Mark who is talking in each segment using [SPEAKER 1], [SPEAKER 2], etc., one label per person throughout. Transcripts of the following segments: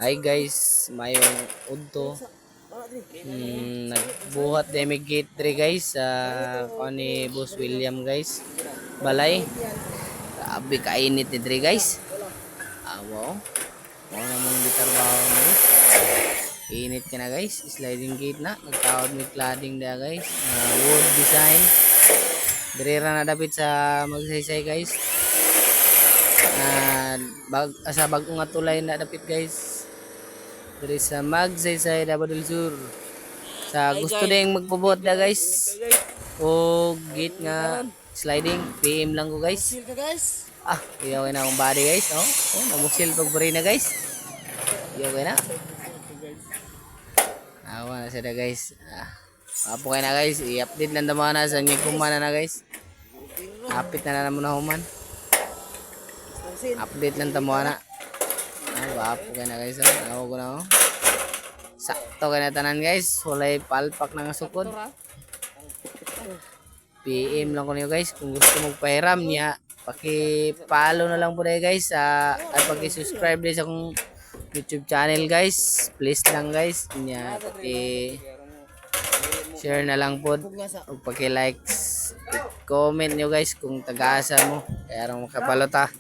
[SPEAKER 1] Hi guys, mayong udto. Nagbuhat demi gate 3 guys sa ni Boss William guys. Balay. Grabe kainit ni 3 guys. Wow. Mo namang gitarbaho guys. Init ka na guys. Sliding gate na. Nagtawad may cladding na guys. Wood design. Dirira na dapit sa magsaysay guys. Sa bagong nga tulay na dapit guys. Dari sa Magsaysay, Davao del Sur. Sa gusto ding magpubot na guys. O gate nga sliding, PM lang ko guys. Iyaw na akong body guys. Mamusil pag bari na guys. Iyaw na. Awa na sila guys. Apo kayo na guys. I-update lang naman na sa inyong kumana na guys. Apit na naman na human. Update lang tamo na. Bapo kayo na guys. Ako ko na sakto kayo na tanan guys. Walay palpak na nga sukod. PM lang ko niyo guys. Kung gusto magpahiram niya, paki-follow na lang po na guys. At paki-subscribe din sa akong YouTube channel guys. Please lang guys. Niya, paki-share na lang po. O paki-likes. Comment nyo guys kung taga-asa mo. Kaya rin makapalota.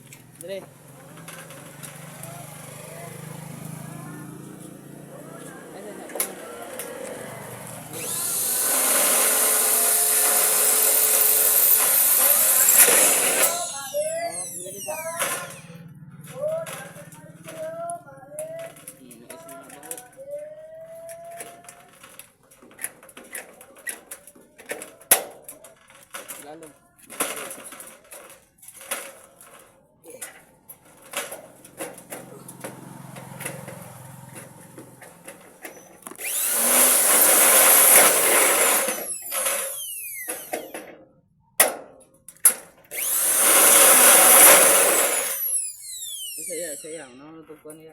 [SPEAKER 1] Sayang, nanutog ko niya.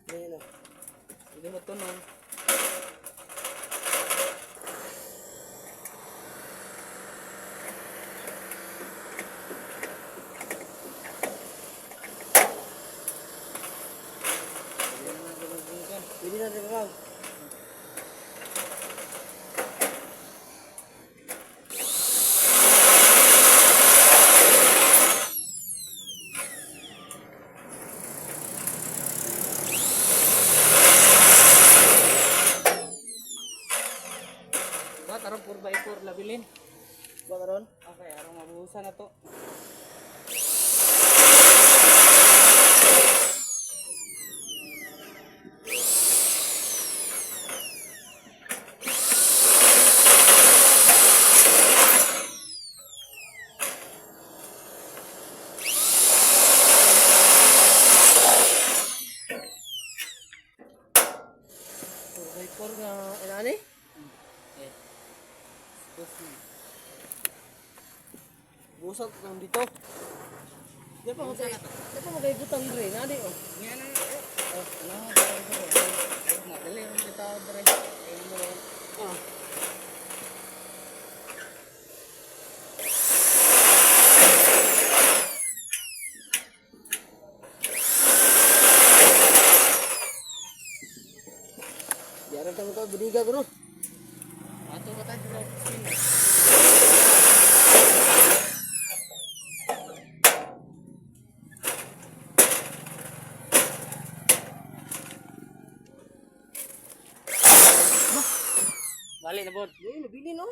[SPEAKER 1] Hindi mo tunog. Pwede na rin lang. Karon 4x4 labilin. Ba karon? Okay, aron mabuhusan na to. Inani? Busag lang dito. Di pa magkaibutan dre, nadi oh. Nga na oh, ano na dali ang bitaw dre. Diyan tang to bidiga guru. Ato ka tayo sino. Balik na bod. Nabili no?